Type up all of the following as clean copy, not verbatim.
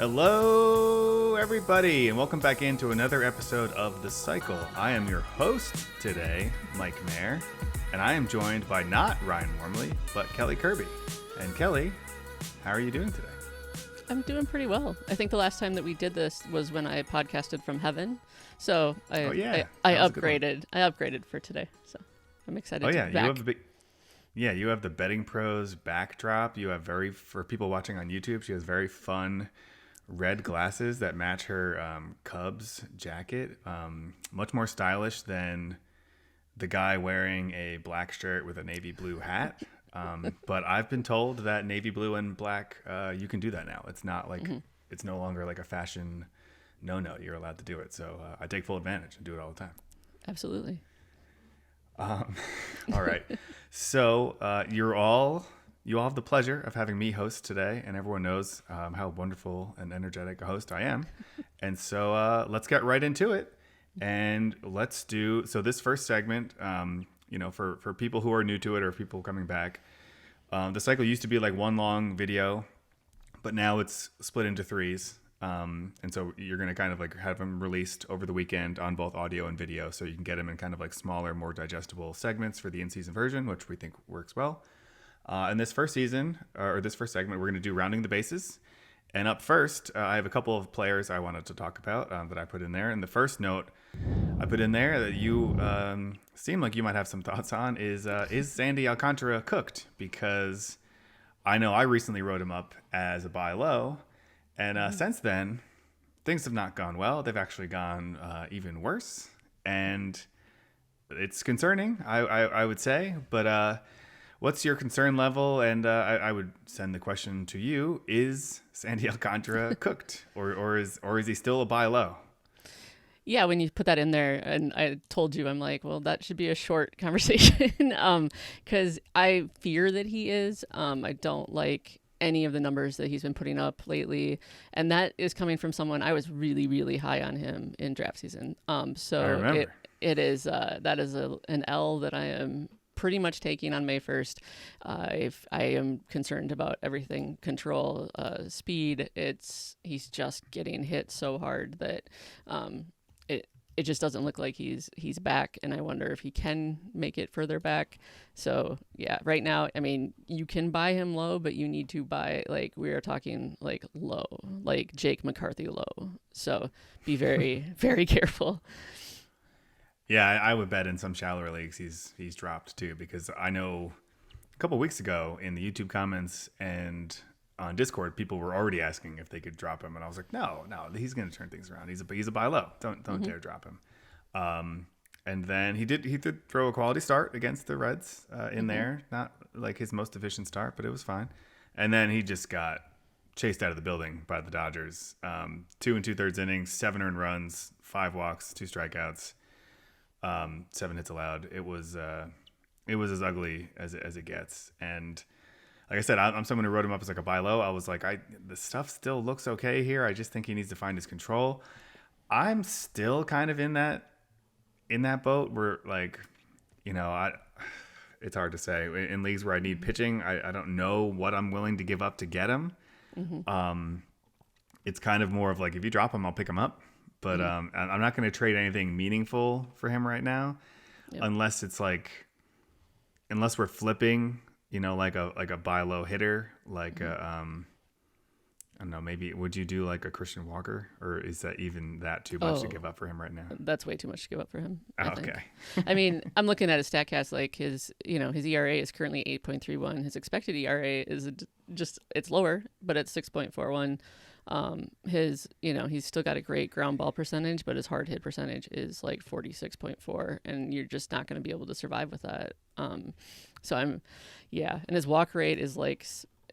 Hello, everybody, and welcome back into another episode of The Cycle. I am your host today, Mike Maher, and I am joined by not Ryan Wormley, but Kelly Kirby. And Kelly, how are you doing today? I'm doing pretty well. I think the last time that we did this was when I podcasted from heaven. So I upgraded. I upgraded for today. So I'm excited to be back. You have the Betting Pros backdrop. You have for people watching on YouTube, she has very fun red glasses that match her Cubs jacket. Much more stylish than the guy wearing a black shirt with a navy blue hat. But I've been told that navy blue and black, you can do that now. It's not like it's no longer like a fashion no. You're allowed to do it. So I take full advantage and do it all the time. Absolutely. All right. So you all have the pleasure of having me host today, and everyone knows how wonderful and energetic a host I am. And so let's get right into it. And let's do this first segment. For people who are new to it or people coming back, the cycle used to be like one long video, but now it's split into threes. And so you're going to kind of like have them released over the weekend on both audio and video. So you can get them in kind of like smaller, more digestible segments for the in-season version, which we think works well. In this first segment, we're going to do rounding the bases. And up first, I have a couple of players I wanted to talk about that I put in there. And the first note I put in there that you seem like you might have some thoughts on is Sandy Alcantara cooked? Because I know I recently wrote him up as a buy low. And since then, things have not gone well. They've actually gone even worse. And it's concerning, I would say. But what's your concern level? And I would send the question to you: is Sandy Alcantara cooked, or is he still a buy low? Yeah, when you put that in there, and I told you, I'm like, well, that should be a short conversation, because I fear that he is. I don't like any of the numbers that he's been putting up lately, and that is coming from someone I was really, really high on him in draft season. So it is that is an L that I am pretty much taking on May 1st. I am concerned about everything control, speed. He's just getting hit so hard that it just doesn't look like he's back, and I wonder if he can make it further back. So yeah, right now, I mean, you can buy him low, but you need to buy, like, we are talking like low, like Jake McCarthy low. So be very, very careful. Yeah, I would bet in some shallower leagues he's dropped too, because I know a couple weeks ago in the YouTube comments and on Discord, people were already asking if they could drop him, and I was like, no, he's going to turn things around. He's a buy low. Don't dare drop him. And then he did throw a quality start against the Reds in there, not like his most efficient start, but it was fine. And then he just got chased out of the building by the Dodgers. 2 2/3 innings, 7 earned runs, 5 walks, 2 strikeouts, 7 hits allowed. It was as ugly as it gets. And like I said, I'm someone who wrote him up as like a buy low. I was like, the stuff still looks okay here. I just think he needs to find his control. I'm still kind of in that boat where, like, it's hard to say. In leagues where I need pitching, I don't know what I'm willing to give up to get him. It's kind of more of like, if you drop him, I'll pick him up. But I'm not going to trade anything meaningful for him right now, unless we're flipping, like a buy low hitter, like I don't know, maybe would you do like a Christian Walker, or is that even that too much to give up for him right now? That's way too much to give up for him. Okay. I mean, I'm looking at his StatCast, like his ERA is currently 8.31. His expected ERA is it's lower, but it's 6.41. He's still got a great ground ball percentage, but his hard hit percentage is like 46.4, and you're just not going to be able to survive with that. And his walk rate is like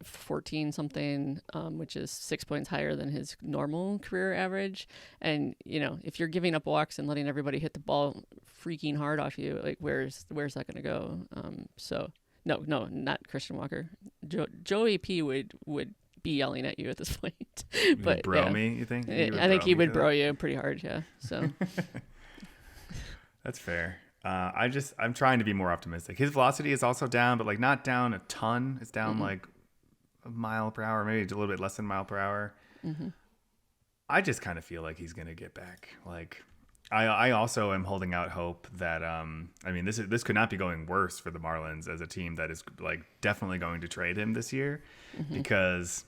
14 something, which is 6 points higher than his normal career average. And if you're giving up walks and letting everybody hit the ball freaking hard off you, like where's that going to go? No, not Christian Walker. Joey P would be yelling at you at this point. But me, you think? I think he would bro you pretty hard, yeah. So that's fair. I'm trying to be more optimistic. His velocity is also down, but like not down a ton. It's down like a mile per hour, maybe a little bit less than a mile per hour. I just kind of feel like he's going to get back. Like, I also am holding out hope that I mean this could not be going worse for the Marlins as a team that is like definitely going to trade him this year, because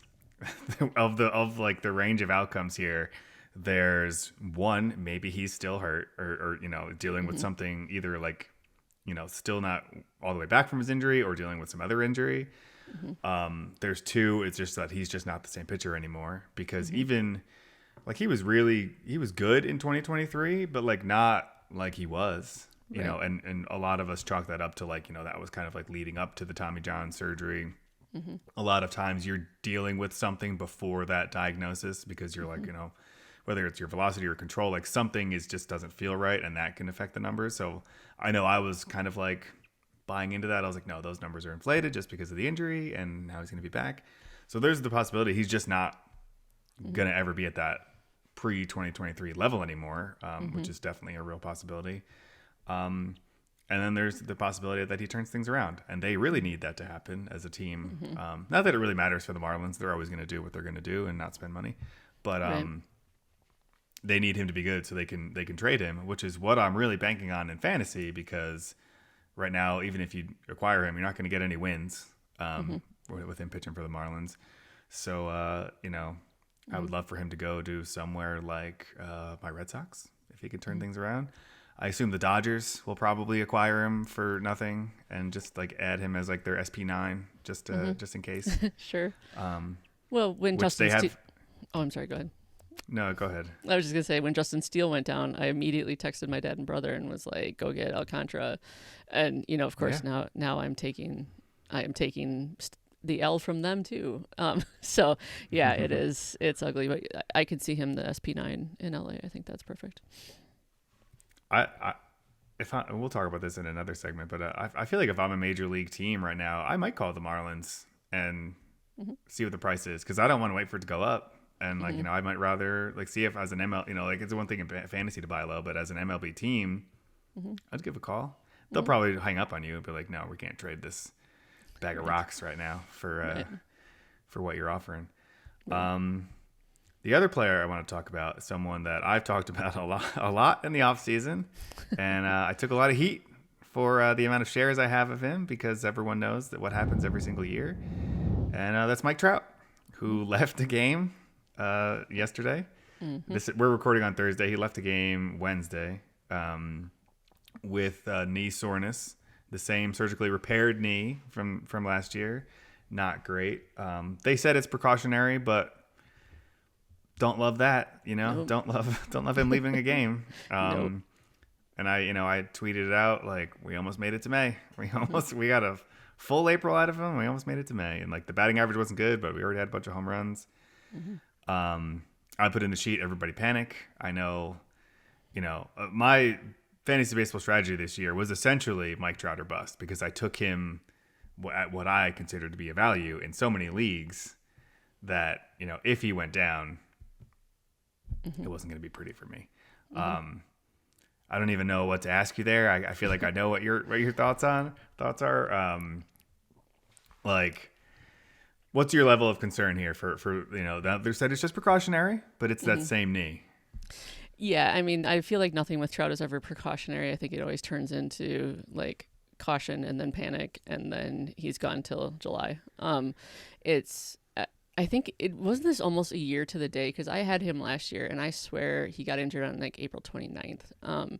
of like the range of outcomes here. There's one, maybe he's still hurt or dealing with something, either like still not all the way back from his injury or dealing with some other injury. There's two, it's just that he's just not the same pitcher anymore, because even like he was good in 2023, but like not like he was, you know, and a lot of us chalk that up to like, that was kind of like leading up to the Tommy John surgery. A lot of times you're dealing with something before that diagnosis, because you're like, whether it's your velocity or control, like something just doesn't feel right, and that can affect the numbers. So I know I was kind of like buying into that. I was like, no, those numbers are inflated just because of the injury, and now he's going to be back. So there's the possibility he's just not going to ever be at that pre-2023 level anymore, which is definitely a real possibility. And then there's the possibility that he turns things around, and they really need that to happen as a team. Not that it really matters for the Marlins. They're always going to do what they're going to do and not spend money. But they need him to be good so they can trade him, which is what I'm really banking on in fantasy, because right now, even if you acquire him, you're not going to get any wins with him pitching for the Marlins. So, I would love for him to go do somewhere like my Red Sox, if he could turn things around. I assume the Dodgers will probably acquire him for nothing and just like add him as like their SP9 just in case. Sure. Well, when Justin I'm sorry, go ahead. No, go ahead. I was just gonna say, when Justin Steele went down, I immediately texted my dad and brother and was like, "Go get Alcantara," and of course now I am taking the L from them too. So yeah, it's ugly, but I could see him the SP9 in LA. I think that's perfect. We'll talk about this in another segment, but I feel like if I'm a major league team right now, I might call the Marlins and see what the price is, because I don't want to wait for it to go up. And like, I might rather like see if as an ML, like it's one thing in fantasy to buy low, but as an MLB team, I'd give a call. They'll probably hang up on you and be like, no, we can't trade this bag of rocks right now for what you're offering. The other player I want to talk about, someone that I've talked about a lot in the off season, and I took a lot of heat for the amount of shares I have of him, because everyone knows that what happens every single year. And that's Mike Trout, who left the game yesterday. We're recording on Thursday. He left the game Wednesday with knee soreness, the same surgically repaired knee from last year. Not great. They said it's precautionary, but don't love that. Nope. Don't love him leaving a game. Nope. And I tweeted it out like, we almost made it to May. We got a full April out of him. We almost made it to May, and like the batting average wasn't good, but we already had a bunch of home runs. I put in the sheet, everybody panic. I know, my fantasy baseball strategy this year was essentially Mike Trout or bust, because I took him at what I considered to be a value in so many leagues that, if he went down, it wasn't going to be pretty for me. I don't even know what to ask you there. I feel like I know what your thoughts are. Like, what's your level of concern here for they said it's just precautionary, but it's that same knee. Yeah, I mean, I feel like nothing with Trout is ever precautionary. I think it always turns into like caution and then panic, and then he's gone till July. I think it wasn't this almost a year to the day, because I had him last year, and I swear he got injured on like April 29th.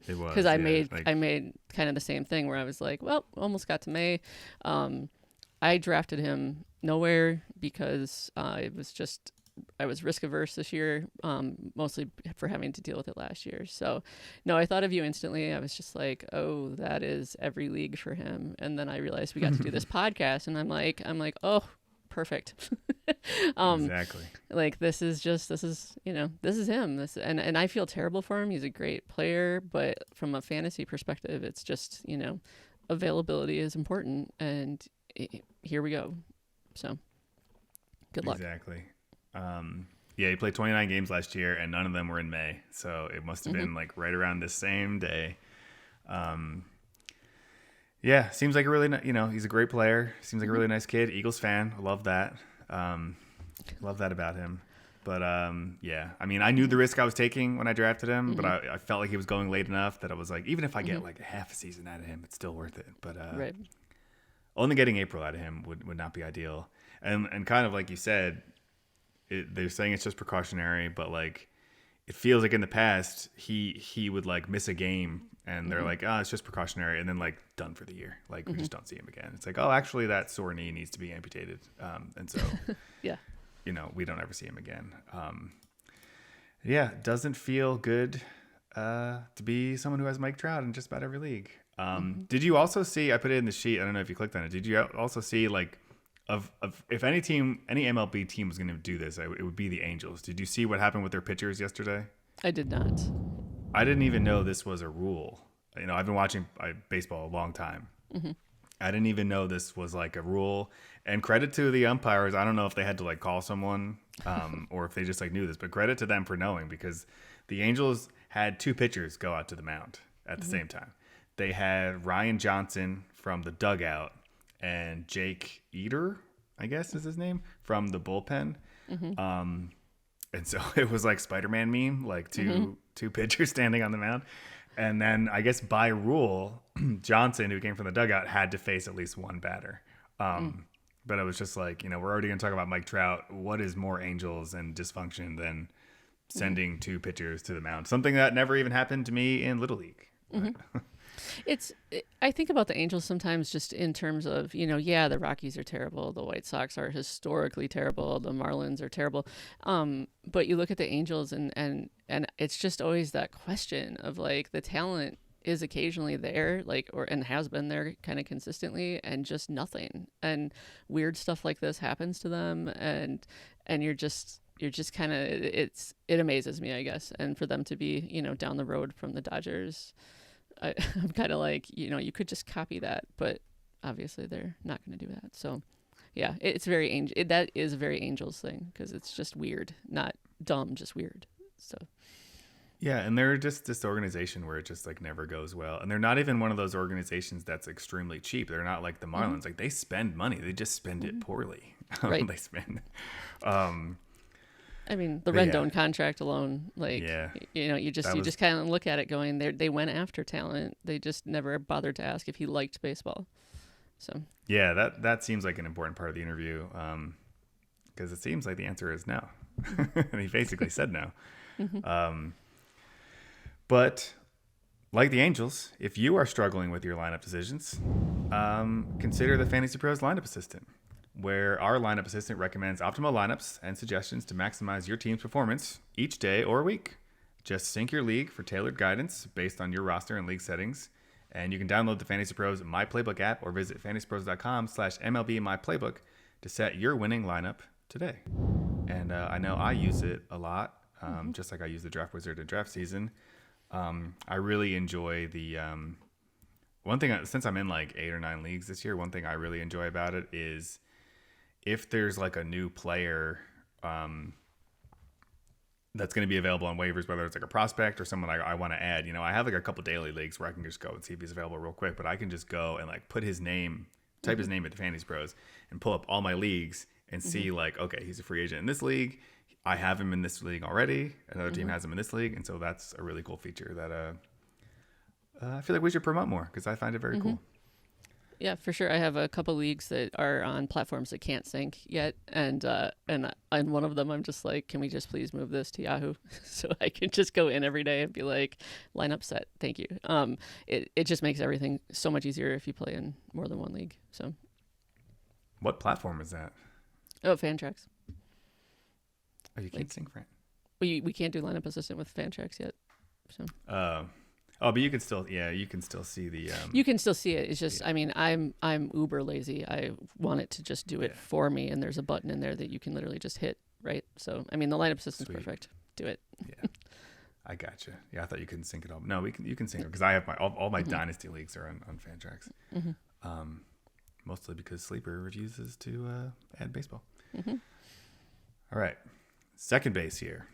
It was, because I made kind of the same thing where I was like, well, almost got to May. I drafted him nowhere because I was risk averse this year, mostly for having to deal with it last year. So no, I thought of you instantly. I was just like, oh, that is every league for him. And then I realized we got to do this podcast, and I'm like, oh, perfect. Exactly. Like this is him. And I feel terrible for him. He's a great player, but from a fantasy perspective, it's just, availability is important, and here we go. So good luck. Exactly. He played 29 games last year, and none of them were in May. So it must have been like right around the same day. Seems like a really, he's a great player. Seems like a really nice kid. Eagles fan. Love that. Love that about him. But yeah, I mean, I knew the risk I was taking when I drafted him, but I felt like he was going late enough that I was like, even if I get like a half a season out of him, it's still worth it. But Right. only getting April out of him would not be ideal. And kind of like you said, they're saying it's just precautionary, but like it feels like in the past he would like miss a game and they're like, oh, it's just precautionary, and then like done for the year. Like we just don't see him again. It's like, oh, actually that sore knee needs to be amputated, and so Yeah. we don't ever see him again. Yeah, doesn't feel good to be someone who has Mike Trout in just about every league. Did you also see? I put it in the sheet. I don't know if you clicked on it. Did you also see like of if any MLB team was going to do this, it would be the Angels. Did you see what happened with their pitchers yesterday? I did not. I didn't even know this was a rule. I've been watching baseball a long time. I didn't even know this was like a rule. And credit to the umpires. I don't know if they had to like call someone or if they just like knew this, but credit to them for knowing, because the Angels had two pitchers go out to the mound at the same time. They had Ryan Johnson from the dugout and Jake Eder, I guess is his name, from the bullpen. And so it was like Spider-Man meme, like two pitchers standing on the mound. And then I guess by rule, Johnson, who came from the dugout, had to face at least one batter. But it was just like, we're already going to talk about Mike Trout. What is more Angels and dysfunction than sending two pitchers to the mound? Something that never even happened to me in Little League. I think about the Angels sometimes just in terms of, yeah, the Rockies are terrible. The White Sox are historically terrible. The Marlins are terrible. But you look at the Angels and it's just always that question of like the talent is occasionally there, and has been there kind of consistently, and just nothing. And weird stuff like this happens to them. And you're just kind of, it amazes me, I guess. And for them to be, down the road from the Dodgers, I'm kind of like, you could just copy that, but obviously they're not going to do that. So yeah, it's very that is a very Angels thing, because it's just weird, not dumb, just weird. So yeah, and they're just this organization where it just like never goes well, and they're not even one of those organizations that's extremely cheap. They're not like the Marlins. Like they spend money, they just spend it poorly. Right. They spend. I mean, the Rendon contract alone, you just kind of look at it going, they went after talent. They just never bothered to ask if he liked baseball. So yeah, that seems like an important part of the interview, because it seems like the answer is no, and he basically said no. But like the Angels, if you are struggling with your lineup decisions, consider the FantasyPros lineup assistant, where our lineup assistant recommends optimal lineups and suggestions to maximize your team's performance each day or week. Just sync your league for tailored guidance based on your roster and league settings. And you can download the FantasyPros My Playbook app or visit fantasypros.com/MLBMyPlaybook to set your winning lineup today. And I know I use it a lot, just like I use the Draft Wizard in draft season. I really enjoy the one thing, since I'm in like 8 or 9 leagues this year, one thing I really enjoy about it is if there's like a new player that's going to be available on waivers, whether it's like a prospect or someone I want to add, I have like a couple daily leagues where I can just go and see if he's available real quick, but I can just go and like put his name, type his name into FantasyPros and pull up all my leagues and see like, okay, he's a free agent in this league. I have him in this league already. Another team has him in this league. And so that's a really cool feature that I feel like we should promote more, because I find it very cool. Yeah, for sure. I have a couple leagues that are on platforms that can't sync yet, and one of them I'm just like, can we just please move this to Yahoo so I can just go in every day and be like, lineup set, thank you. It just makes everything so much easier if you play in more than one league. So, what platform is that? Oh, Fantrax. Oh, you can't sync, right? We can't do lineup assistant with Fantrax yet. So. But you can still, you can still see the. You can still see it. It's just, I mean, I'm uber lazy. I want it to just do it for me, and there's a button in there that you can literally just hit, right? So, I mean, the lineup assistant's perfect. Do it. Yeah, I gotcha. Yeah, I thought you couldn't sync it all. No, you can sync it, because I have all my dynasty leagues are on Fantrax. Mostly because Sleeper refuses to add baseball. All right, second base here.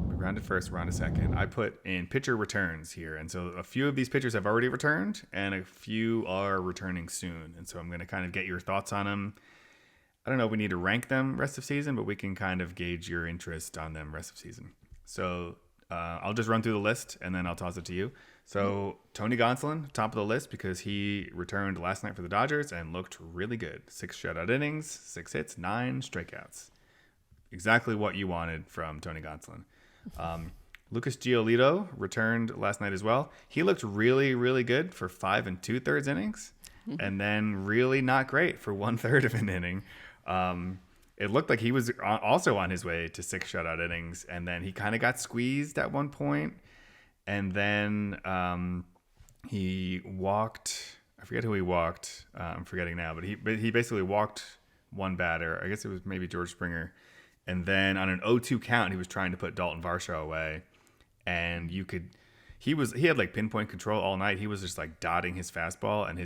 We rounded first, rounded second. I put in pitcher returns here. And so a few of these pitchers have already returned and a few are returning soon. And so I'm going to kind of get your thoughts on them. I don't know if we need to rank them rest of season, but we can kind of gauge your interest on them rest of season. So I'll just run through the list and then I'll toss it to you. So Tony Gonsolin, top of the list because he returned last night for the Dodgers and looked really good. 6 shutout innings, 6 hits, 9 strikeouts. Exactly what you wanted from Tony Gonsolin. Lucas Giolito returned last night as well. He looked really, really good for 5 2/3 innings, and then really not great for 1/3 of an inning. It looked like he was also on his way to 6 shutout innings, and then he kind of got squeezed at one point, and then he walked. I forget who he walked. I'm forgetting now, but he basically walked one batter. I guess it was maybe George Springer, and then on an 0-2 count, he was trying to put Dalton Varsho away, and he had like pinpoint control all night. He was just like dotting his fastball, and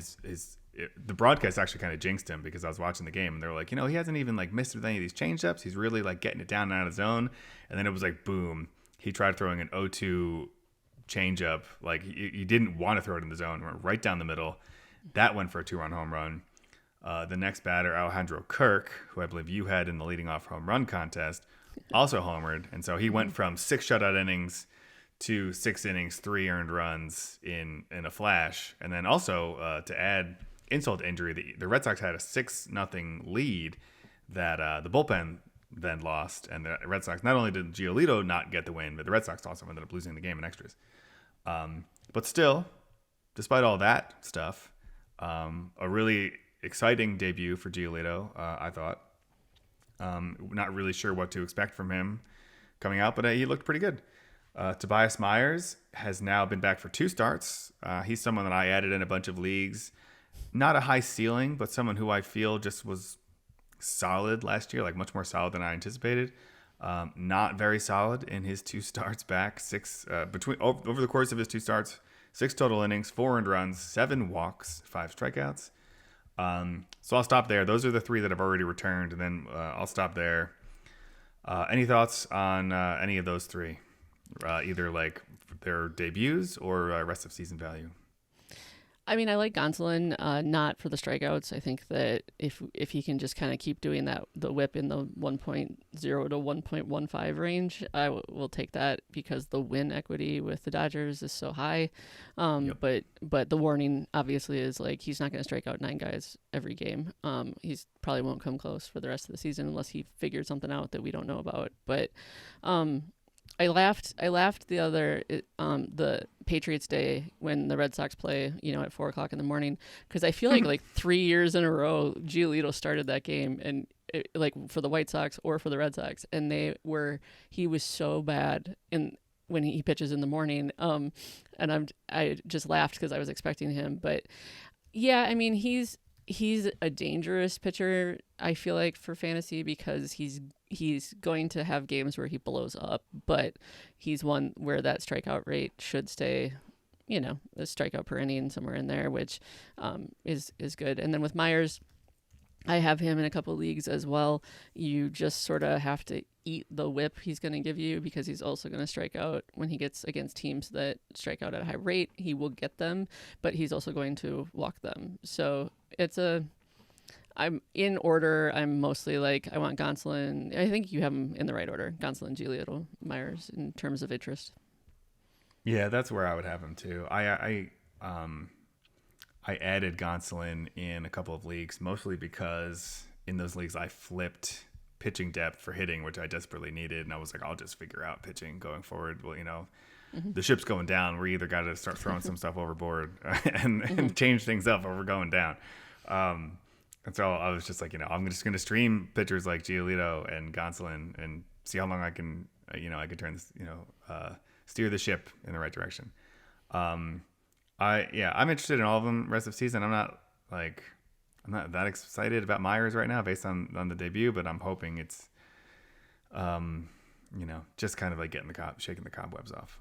the broadcast actually kind of jinxed him because I was watching the game and they were like, he hasn't even like missed with any of these changeups. He's really like getting it down and out of zone. And then it was like, boom, he tried throwing an 0-2 changeup. Like he didn't want to throw it in the zone, went right down the middle. That went for a 2-run home run. The next batter, Alejandro Kirk, who I believe you had in the leading off home run contest, also homered. And so he went from 6 shutout innings to 6 innings, 3 earned runs in a flash. And then also to add insult to injury, the Red Sox had a 6-0 lead that the bullpen then lost. And the Red Sox, not only did Giolito not get the win, but the Red Sox also ended up losing the game in extras. But still, despite all that stuff, a really exciting debut for Giolito, I thought. Not really sure what to expect from him coming out, but he looked pretty good. Tobias Myers has now been back for 2 starts. He's someone that I added in a bunch of leagues. Not a high ceiling, but someone who I feel just was solid last year, like much more solid than I anticipated. Not very solid in his 2 starts back. Over the course of his 2 starts, 6 total innings, 4 earned runs, 7 walks, 5 strikeouts. So I'll stop there. Those are the 3 that have already returned, and then I'll stop there. Any thoughts on any of those 3? Either like their debuts or rest of season value? I mean, I like Gonsolin, not for the strikeouts. I think that if he can just kind of keep doing that, the whip in the 1.0 to 1.15 range, I will take that because the win equity with the Dodgers is so high. Yep. But the warning obviously is like he's not going to strike out 9 guys every game. He's probably won't come close for the rest of the season unless he figured something out that we don't know about. But I laughed the Patriots Day when the Red Sox play, at 4:00 in the morning, because I feel like 3 years in a row, Giolito started that game, and like for the White Sox or for the Red Sox, and he was so bad when he pitches in the morning, and I just laughed because I was expecting him, but yeah, I mean he's a dangerous pitcher, I feel like, for fantasy because he's going to have games where he blows up, but he's one where that strikeout rate should stay, a strikeout per inning somewhere in there, which is good. And then with Myers, I have him in a couple leagues as well. You just sort of have to eat the whip he's going to give you because he's also going to strike out when he gets against teams that strike out at a high rate. He will get them, but he's also going to walk them. So I'm in order. I'm mostly like, I want Gonsolin. I think you have them in the right order. Gonsolin, Giolito, Myers in terms of interest. Yeah, that's where I would have him too. I added Gonsolin in a couple of leagues, mostly because in those leagues I flipped pitching depth for hitting, which I desperately needed. And I was like, I'll just figure out pitching going forward. Well, the ship's going down. We either got to start throwing some stuff overboard and change things up or we're going down. And so I was just like, I'm just going to stream pitchers like Giolito and Gonsolin and see how long I can turn this, steer the ship in the right direction. I'm interested in all of them rest of season. I'm not that excited about Myers right now based on the debut, but I'm hoping it's, just kind of like shaking the cobwebs off.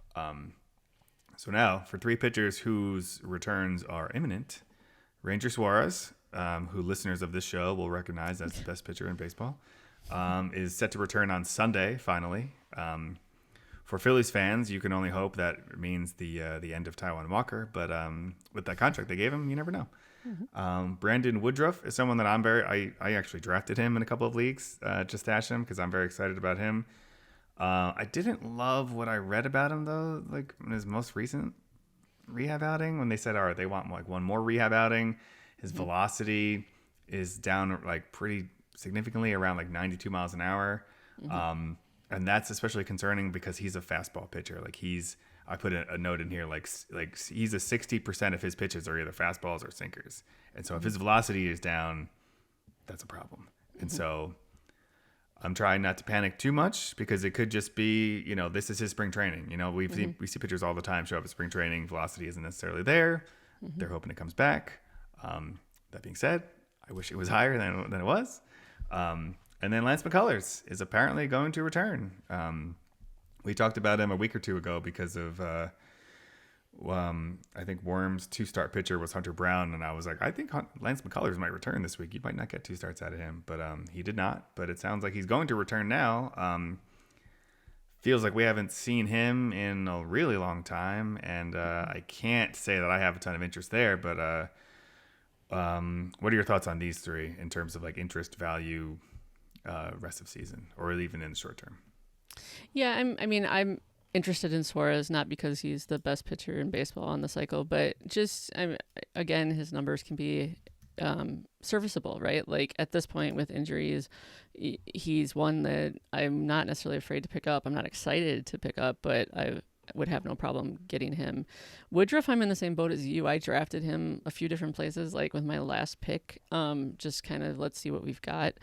So now for 3 pitchers whose returns are imminent, Ranger Suarez, who listeners of this show will recognize as the best pitcher in baseball, is set to return on Sunday, finally. For Phillies fans, you can only hope that means the end of Taijuan Walker, but with that contract they gave him, you never know. Brandon Woodruff is someone that I actually drafted him in a couple of leagues to stash him because I'm very excited about him. I didn't love what I read about him though, like in his most recent rehab outing when they said, all right, they want like one more rehab outing. His velocity is down like pretty significantly, around like 92 miles an hour. And that's especially concerning because he's a fastball pitcher. Like I put a note in here, like he's a 60% of his pitches are either fastballs or sinkers. And so if his velocity is down, that's a problem. And so I'm trying not to panic too much because it could just be, this is his spring training. We see pitchers all the time show up at spring training. Velocity isn't necessarily there. They're hoping it comes back. That being said, I wish it was higher than it was. And then Lance McCullers is apparently going to return. We talked about him a week or two ago because of, I think Worm's 2-start pitcher was Hunter Brown. And I was like, I think Lance McCullers might return this week. You might not get 2 starts out of him, but he did not. But it sounds like he's going to return now. Feels like we haven't seen him in a really long time. And I can't say that I have a ton of interest there, but what are your thoughts on these three in terms of like interest, value, rest of season, or even in the short term? Yeah, I'm interested in Suarez, not because he's the best pitcher in baseball on the cycle, but just again, his numbers can be serviceable, right? Like at this point with injuries, he's one that I'm not necessarily afraid to pick up. I'm not excited to pick up, but I would have no problem getting him. Woodruff, I'm in the same boat as you. I drafted him a few different places, like with my last pick, just kind of let's see what we've got.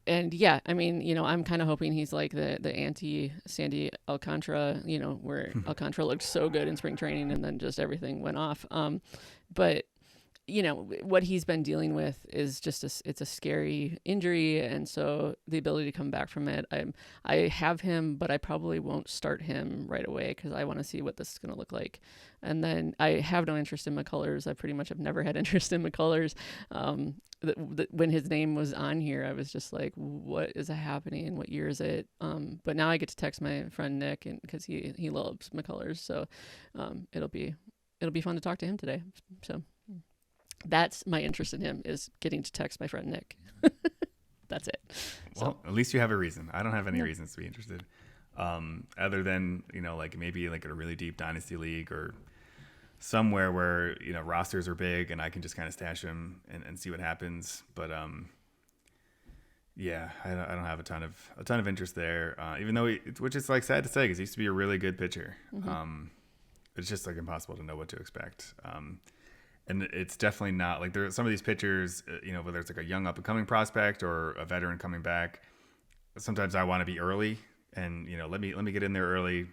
And yeah, I'm kind of hoping he's like the anti-Sandy Alcantara, where Alcantara looked so good in spring training and then just everything went off. But what he's been dealing with is just it's a scary injury, and so the ability to come back from it, I have him, but I probably won't start him right away because I want to see what this is going to look like. And then I have no interest in McCullers. I pretty much have never had interest in McCullers. When his name was on here, I was just like, what is happening? What year is it? But now I get to text my friend Nick, and because he loves McCullers, so it'll be fun to talk to him today. So that's my interest in him, is getting to text my friend Nick. That's it. Well, at least you have a reason. I don't have any reasons to be interested, other than like maybe like a really deep dynasty league or somewhere where rosters are big and I can just kind of stash them and see what happens. But yeah, I don't have a ton of interest there. Even though which is like sad to say because he used to be a really good pitcher. It's just like impossible to know what to expect. And it's definitely not like there are some of these pitchers, whether it's like a young up and coming prospect or a veteran coming back. Sometimes I want to be early and let me get in there early,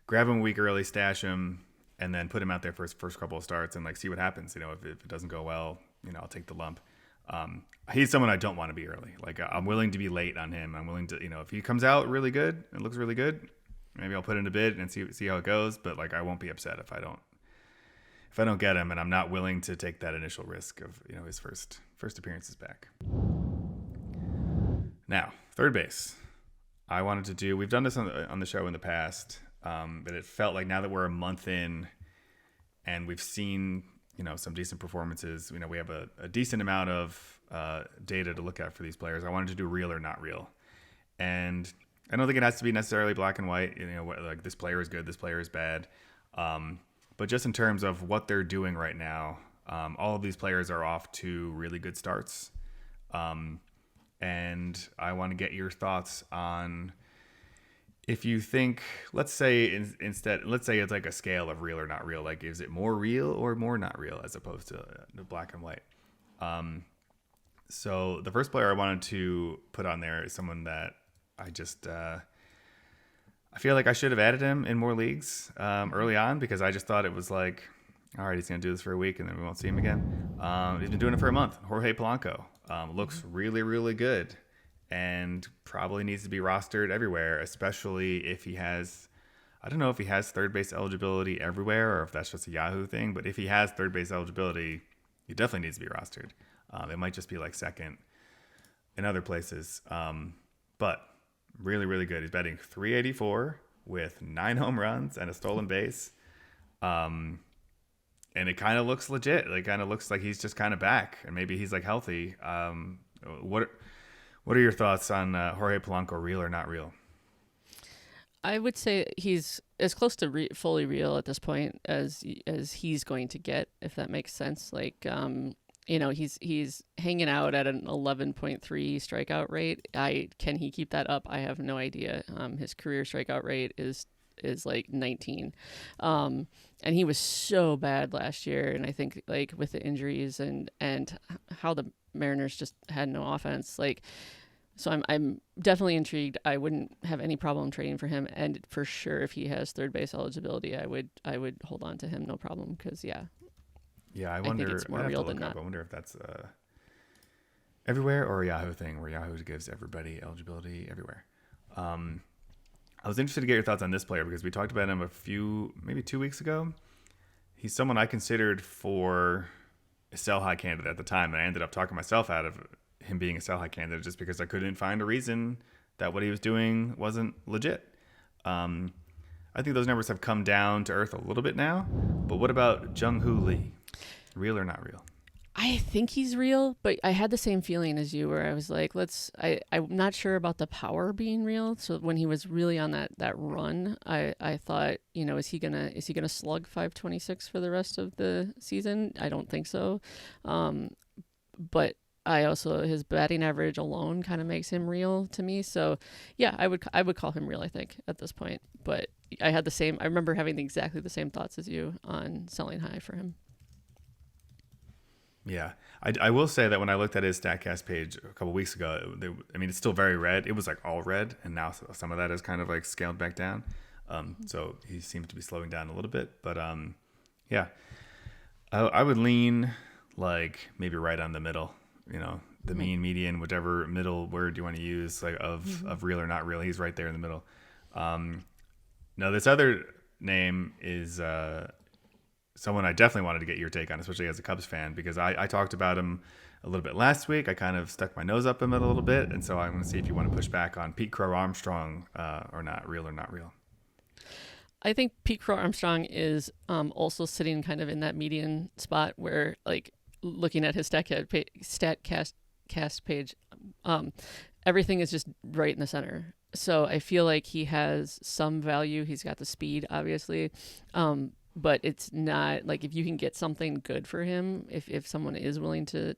grab him a week early, stash him, and then put him out there for his first couple of starts and like see what happens. If it doesn't go well, I'll take the lump. He's someone I don't want to be early. Like I'm willing to be late on him. I'm willing to, if he comes out really good and looks really good, maybe I'll put in a bid and see how it goes. But like I won't be upset if I don't get him, and I'm not willing to take that initial risk of his first appearances back. Now, third base. I wanted to do. We've done this on the show in the past, but it felt like now that we're a month in, and we've seen some decent performances. We have a decent amount of data to look at for these players. I wanted to do real or not real, and I don't think it has to be necessarily black and white. Like this player is good, this player is bad. But just in terms of what they're doing right now, all of these players are off to really good starts. And I want to get your thoughts on if you think, let's say it's like a scale of real or not real. Like, is it more real or more not real as opposed to black and white? So the first player I wanted to put on there is someone that I just... I feel like I should have added him in more leagues early on because I just thought it was like, all right, he's going to do this for a week and then we won't see him again. He's been doing it for a month. Jorge Polanco looks really, really good and probably needs to be rostered everywhere, especially if he has, I don't know if he has third base eligibility everywhere or if that's just a Yahoo thing, but if he has third base eligibility, he definitely needs to be rostered. It might just be like second in other places. But really, really good. He's batting .384 with 9 home runs and a stolen base. and it kind of looks legit. It kind of looks like he's just kind of back, and maybe he's like healthy. What are your thoughts on Jorge Polanco, real or not real? I would say he's as close to fully real at this point as he's going to get, if that makes sense. Like, he's hanging out at an 11.3 strikeout rate. Can he keep that up? I have no idea. His career strikeout rate is like 19. And he was so bad last year. And I think like with the injuries and how the Mariners just had no offense, like, so I'm definitely intrigued. I wouldn't have any problem trading for him. And for sure, if he has third base eligibility, I would hold on to him. No problem. Cause yeah, I wonder. I think it's more real than not. I wonder if that's everywhere or a Yahoo thing where Yahoo gives everybody eligibility everywhere. I was interested to get your thoughts on this player because we talked about him maybe 2 weeks ago. He's someone I considered for a sell high candidate at the time, and I ended up talking myself out of him being a sell high candidate just because I couldn't find a reason that what he was doing wasn't legit. I think those numbers have come down to earth a little bit now, but what about Jung Hoo Lee? Real or not real? I think he's real, but I had the same feeling as you where I was like, I'm not sure about the power being real. So when he was really on that run, I thought, is he gonna slug 526 for the rest of the season? I don't think so. But his batting average alone kind of makes him real to me. So yeah, I would call him real, I think, at this point. But I remember having exactly the same thoughts as you on selling high for him. Yeah, I will say that when I looked at his StatCast page a couple weeks ago, it's still very red. It was like all red, and now some of that is kind of like scaled back down. So he seems to be slowing down a little bit. But yeah, I would lean like maybe right on the middle. The mean, median, whichever middle word you want to use, like of real or not real. He's right there in the middle. Now this other name is someone I definitely wanted to get your take on, especially as a Cubs fan, because I talked about him a little bit last week. I kind of stuck my nose up him a little bit, and so I'm going to see if you want to push back on Pete Crow-Armstrong or not real. I think Pete Crow-Armstrong is also sitting kind of in that median spot where, like, looking at his StatCast page, everything is just right in the center. So I feel like he has some value. He's got the speed, obviously. But it's not like if you can get something good for him, if someone is willing to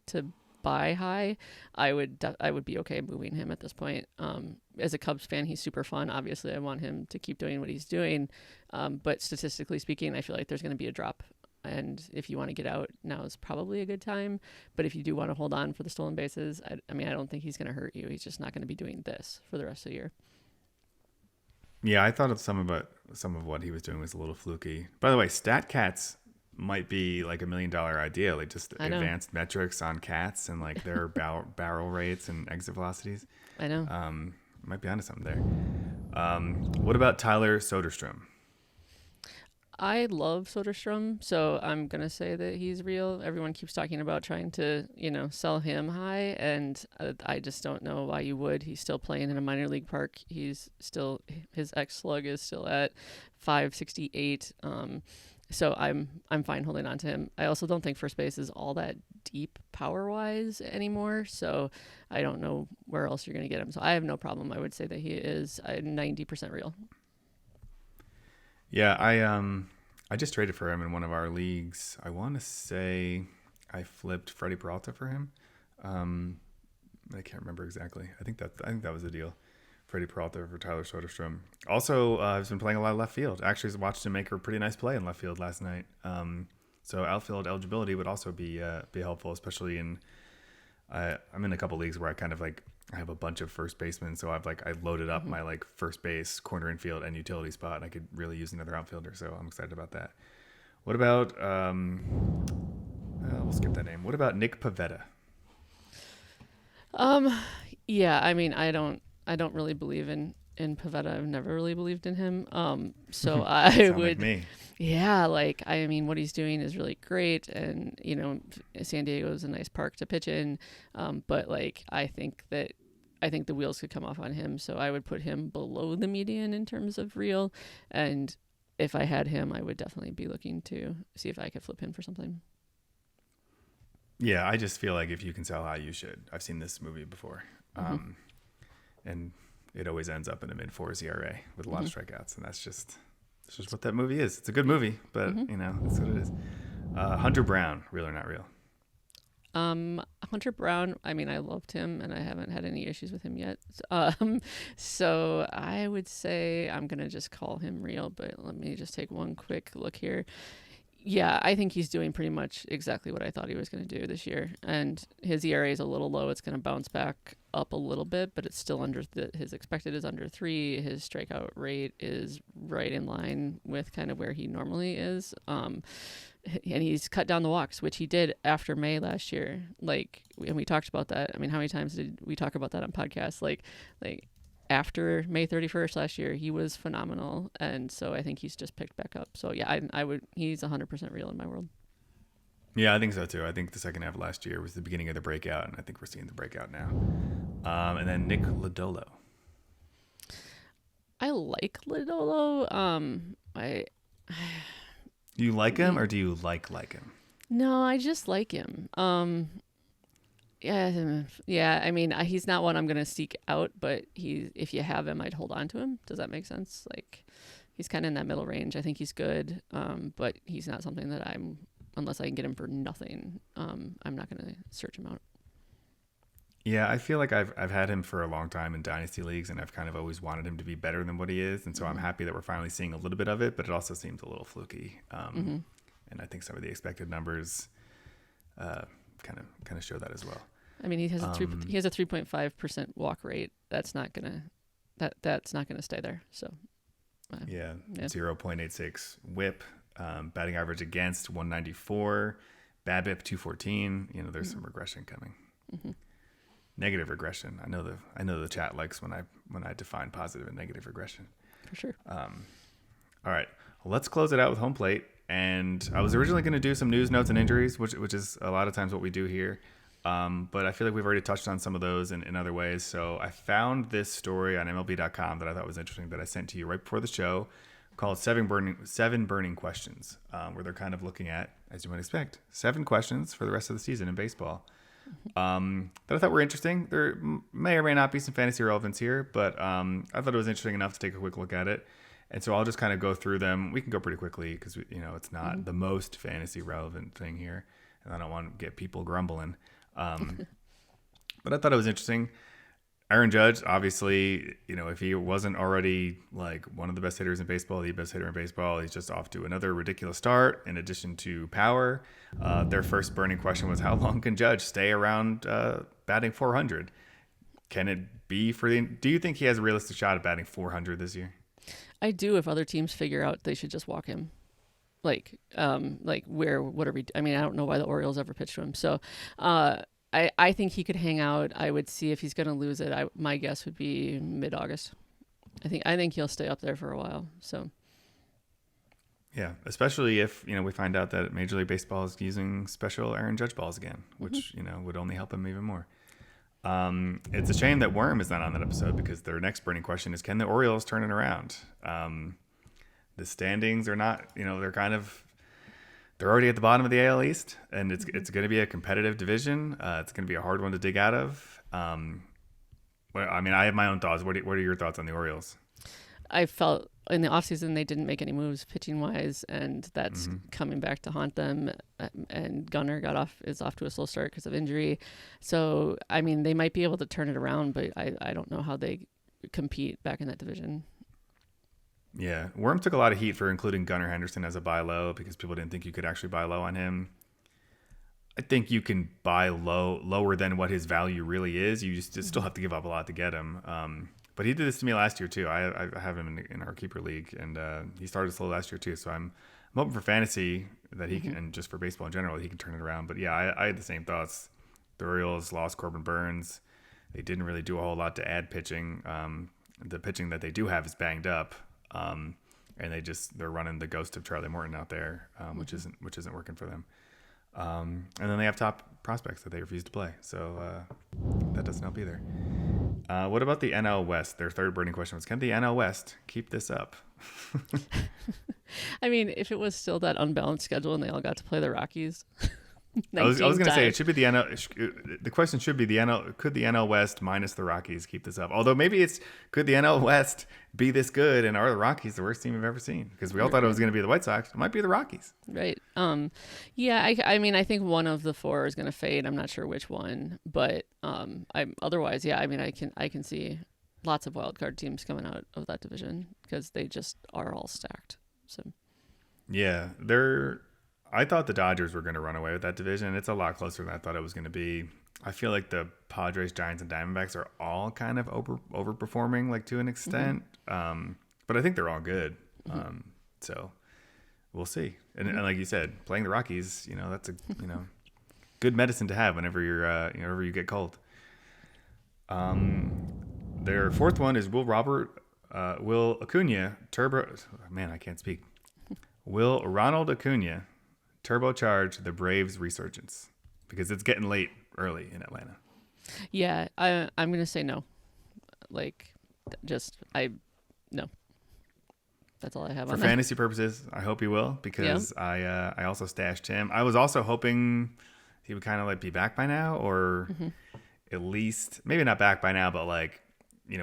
buy high, I would be okay moving him at this point. As a Cubs fan, he's super fun. Obviously, I want him to keep doing what he's doing. But statistically speaking, I feel like there's going to be a drop. And if you want to get out, now is probably a good time. But if you do want to hold on for the stolen bases, I don't think he's going to hurt you. He's just not going to be doing this for the rest of the year. Yeah, I thought some of what he was doing was a little fluky. By the way, StatCats might be like $1 million idea, like just advanced metrics on cats and like their barrel rates and exit velocities. I know. Might be onto something there. What about Tyler Soderstrom? I love Soderstrom, so I'm going to say that he's real. Everyone keeps talking about trying to, sell him high, and I just don't know why you would. He's still playing in a minor league park. His xSlug is still at 568. So I'm fine holding on to him. I also don't think first base is all that deep power-wise anymore, so I don't know where else you're going to get him. So I have no problem. I would say that he is 90% real. Yeah, I just traded for him in one of our leagues. I want to say I flipped Freddie Peralta for him. I can't remember exactly. I think that was the deal. Freddie Peralta for Tyler Soderstrom. Also, I've been playing a lot of left field. Actually, watched him make a pretty nice play in left field last night. So outfield eligibility would also be helpful, especially in. I'm in a couple leagues where I kind of like. I have a bunch of first basemen, so I loaded up my like first base, corner infield, and utility spot. I could really use another outfielder, so I'm excited about that. What about we'll skip that name. What about Nick Pivetta? Yeah, I don't really believe in Pivetta. I've never really believed in him. So I would. Like me. Yeah, what he's doing is really great, and San Diego is a nice park to pitch in. But I think the wheels could come off on him, so I would put him below the median in terms of real, and if I had him, I would definitely be looking to see if I could flip him for something. Yeah, I just feel like if you can sell high, you should. I've seen this movie before. And it always ends up in a mid-4s ERA with a lot of strikeouts. And that's just what that movie is. It's a good movie, but, that's what it is. Hunter Brown, real or not real? Hunter Brown, I mean, I loved him and I haven't had any issues with him yet. So I would say I'm going to just call him real, but let me just take one quick look here. Yeah, I think he's doing pretty much exactly what I thought he was going to do this year. And his ERA is a little low. It's going to bounce back up a little bit, but it's still under his expected is under 3. His strikeout rate is right in line with kind of where he normally is. And he's cut down the walks, which he did after May last year. And we talked about that. I mean, how many times did we talk about that on podcasts? Like after May 31st last year, he was phenomenal. And so I think he's just picked back up. So yeah, he's 100% real in my world. Yeah, I think so too. I think the second half of last year was the beginning of the breakout, and I think we're seeing the breakout now. And then Nick Lodolo. I like Lodolo. Do you like him, or do you like him? No, I just like him. Yeah. I mean, he's not one I'm gonna seek out, but if you have him, I'd hold on to him. Does that make sense? He's kind of in that middle range. I think he's good, but he's not something that unless I can get him for nothing, I'm not gonna search him out. Yeah, I feel like I've had him for a long time in dynasty leagues, and I've kind of always wanted him to be better than what he is, and so I'm happy that we're finally seeing a little bit of it. But it also seems a little fluky, and I think some of the expected numbers kind of show that as well. I mean, he has a 3.5% walk rate. That's not gonna stay there. So 0.86 WHIP, batting average against 194, BABIP 214. There's some regression coming. Negative regression. I know the chat likes when I define positive and negative regression. For sure. All right. Well, let's close it out with home plate. And I was originally going to do some news, notes, and injuries, which is a lot of times what we do here. But I feel like we've already touched on some of those in other ways. So I found this story on MLB.com that I thought was interesting that I sent to you right before the show, called Seven Burning Questions, where they're kind of looking at, as you might expect, 7 questions for the rest of the season in baseball. That I thought were interesting. There may or may not be some fantasy relevance here, but I thought it was interesting enough to take a quick look at it. And so I'll just kind of go through them. We can go pretty quickly because it's not the most fantasy relevant thing here, and I don't want to get people grumbling. But I thought it was interesting. Aaron Judge, obviously, if he wasn't already like one of the best hitters in baseball, the best hitter in baseball, he's just off to another ridiculous start in addition to power. Their first burning question was, how long can Judge stay around batting 400? Can it be do you think he has a realistic shot at batting 400 this year? I do, if other teams figure out they should just walk him. I don't know why the Orioles ever pitched to him. So, I think he could hang out. I would see if he's going to lose it. My guess would be mid-August. I think he'll stay up there for a while. So, yeah, especially if we find out that Major League Baseball is using special Aaron Judge balls again, which would only help him even more. It's a shame that Worm is not on that episode because their next burning question is, can the Orioles turn it around? The standings are not. They're already at the bottom of the AL East, and it's going to be a competitive division. It's going to be a hard one to dig out of. I have my own thoughts. What are your thoughts on the Orioles? I felt in the offseason they didn't make any moves pitching-wise, and that's coming back to haunt them. And Gunnar is off to a slow start because of injury. So, they might be able to turn it around, but I don't know how they compete back in that division. Yeah, Worm took a lot of heat for including Gunnar Henderson as a buy low because people didn't think you could actually buy low on him. I think you can buy lower than what his value really is. You just still have to give up a lot to get him. But he did this to me last year too. I have him in our keeper league, and he started slow last year too. So I'm hoping for fantasy that he can, and just for baseball in general, he can turn it around. But yeah, I had the same thoughts. The Orioles lost Corbin Burns. They didn't really do a whole lot to add pitching. The pitching that they do have is banged up. And they're running the ghost of Charlie Morton out there, which isn't working for them. And then they have top prospects that they refuse to play. So that doesn't help either. What about the NL West? Their third burning question was, can the NL West keep this up? I mean, if it was still that unbalanced schedule and they all got to play the Rockies, I was going to say it 19 should be the NL. The question should be the NL. Could the NL West minus the Rockies keep this up? Although maybe it's could the NL West be this good, and are the Rockies the worst team we've ever seen? Because we all thought it was going to be the White Sox. It might be the Rockies. Right. Yeah. I mean, I think one of the four is going to fade. I'm not sure which one, but otherwise, yeah. I mean, I can see lots of wild card teams coming out of that division because they just are all stacked. So. Yeah, I thought the Dodgers were going to run away with that division. It's a lot closer than I thought it was going to be. I feel like the Padres, Giants, and Diamondbacks are all kind of overperforming, like to an extent. But I think they're all good. So we'll see. And like you said, playing the Rockies, that's a good medicine to have whenever whenever you get cold. Their fourth one is Will Acuña I can't speak. Will Ronald Acuña turbocharge the Braves' resurgence? Because it's getting late early in Atlanta. Yeah, I'm going to say no. No. That's all I have for on fantasy purposes. I hope he will, because I also stashed him. I was also hoping he would kind of be back by now, or at least maybe not back by now, but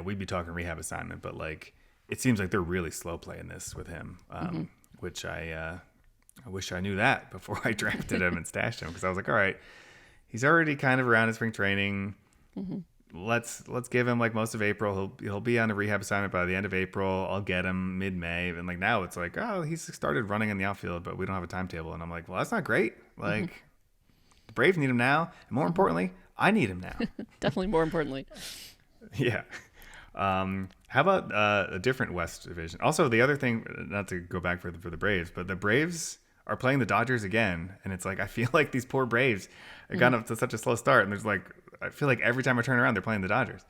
we'd be talking rehab assignment. But it seems like they're really slow playing this with him, which I wish I knew that before I drafted him and stashed him, because I was like, all right, he's already kind of around his spring training. Let's give him most of April. He'll be on a rehab assignment by the end of April. I'll get him mid-May. And now it's he's started running in the outfield, but we don't have a timetable. And I'm like, well, that's not great. The Braves need him now. And more importantly, I need him now. Definitely more importantly. Yeah. How about a different West division? Also, the other thing, not to go back for the Braves, but the Braves are playing the Dodgers again. And it's I feel like these poor Braves have gotten up to such a slow start. And there's I feel like every time I turn around, they're playing the Dodgers.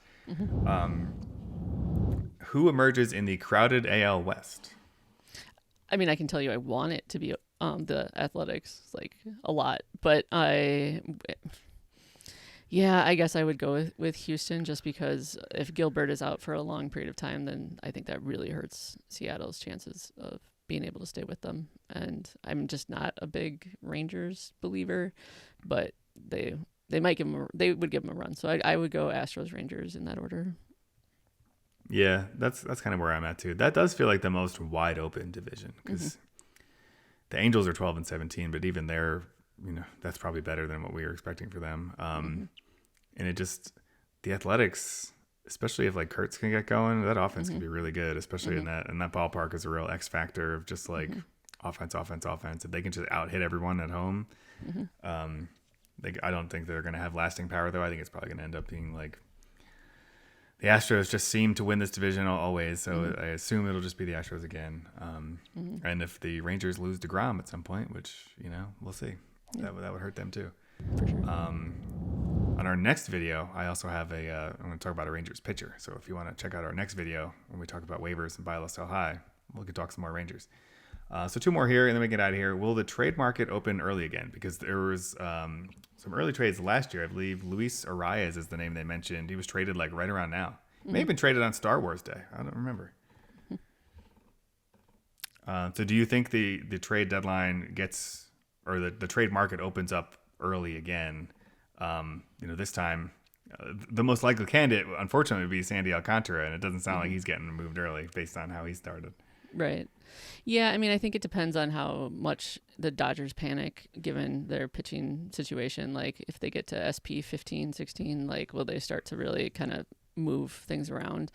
Who emerges in the crowded AL West? I mean, I can tell you I want it to be the Athletics, a lot. But I guess I would go with Houston, just because if Gilbert is out for a long period of time, then I think that really hurts Seattle's chances of being able to stay with them. And I'm just not a big Rangers believer, but they might they would give him a run. So I would go Astros, Rangers in that order. Yeah, that's kind of where I'm at too. That does feel like the most wide open division, because the Angels are 12-17, but even they're, that's probably better than what we were expecting for them. And it just, the Athletics, especially if Kurtz can get going, that offense can be really good, especially in that ballpark is a real X factor of just offense. If they can just out hit everyone at home. I don't think they're going to have lasting power, though. I think it's probably going to end up being the Astros just seem to win this division always, so I assume it'll just be the Astros again. And if the Rangers lose DeGrom at some point, which we'll see, that would hurt them too. For sure. On our next video, I also have I'm going to talk about a Rangers pitcher. So if you want to check out our next video when we talk about waivers and buy low, sell high, we could talk some more Rangers. So two more here, and then we get out of here. Will the trade market open early again? Because there was some early trades last year. I believe Luis Suarez is the name they mentioned. He was traded right around now. May have been traded on Star Wars Day. I don't remember. So do you think the trade deadline gets, or the trade market opens up early again? This time, the most likely candidate, unfortunately, would be Sandy Alcantara, and it doesn't sound like he's getting moved early based on how he started. Right. Yeah, I mean, I think it depends on how much the Dodgers panic given their pitching situation. If they get to SP 15, 16, will they start to really kind of move things around?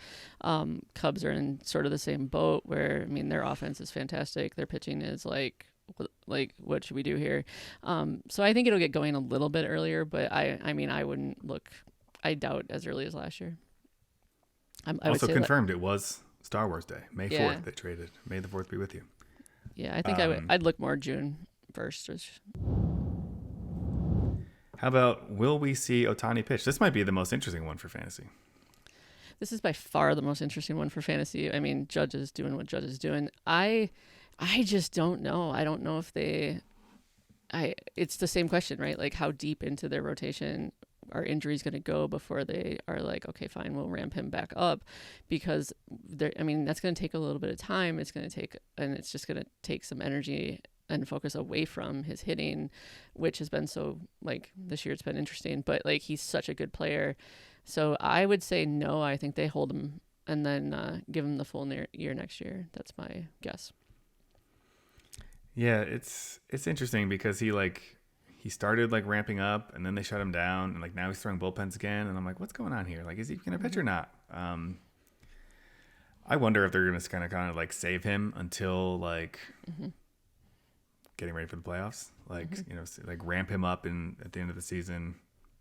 Cubs are in sort of the same boat where, I mean, their offense is fantastic. Their pitching is what should we do here? So I think it'll get going a little bit earlier, but I wouldn't look, I doubt as early as last year. I also confirmed it was Star Wars Day, May 4th. They traded. May the 4th be with you. Yeah, I think I'd look more June 1st. How about, will we see Ohtani pitch? This might be the most interesting one for fantasy. This is by far the most interesting one for fantasy. I mean, Judge is doing what Judge is doing. I just don't know. I don't know if it's the same question, right? How deep into their rotation are injuries going to go before they are like, okay, fine, we'll ramp him back up, because that's going to take a little bit of time. It's going to take, and it's just going to take some energy and focus away from his hitting, which has been so, like, this year it's been interesting, but like he's such a good player. So I would say no. I think they hold him and then give him the full year next year. That's my guess. Yeah, it's interesting because he started like ramping up and then they shut him down, and like now he's throwing bullpens again, and I'm like, what's going on here? Like, is he gonna pitch or not? I wonder if they're gonna kind of like save him until like getting ready for the playoffs, like like ramp him up at the end of the season,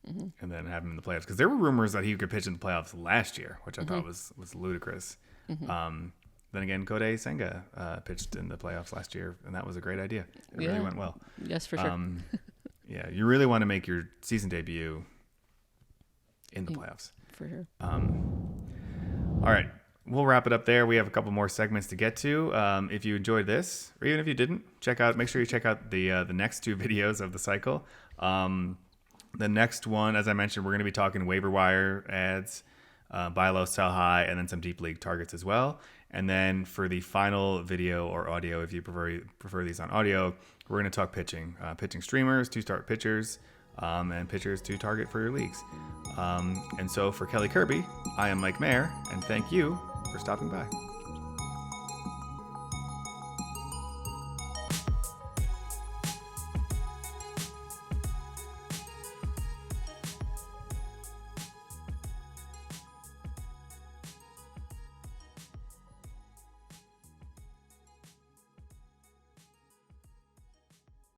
and then have him in the playoffs, because there were rumors that he could pitch in the playoffs last year, which I thought was ludicrous. Then again, Kodai Senga pitched in the playoffs last year, and that was a great idea. It really went well. Yes, for sure. Yeah, you really want to make your season debut in the playoffs. For sure. All right, we'll wrap it up there. We have a couple more segments to get to. If you enjoyed this, or even if you didn't, make sure you check out the next 2 videos of the cycle. The next one, as I mentioned, we're going to be talking waiver wire ads, buy low, sell high, and then some deep league targets as well. And then for the final video or audio, if you prefer these on audio, we're going to talk pitching streamers, 2-start pitchers, and pitchers to target for your leagues. And so for Kelly Kirby, I am Mike Maher, and thank you for stopping by.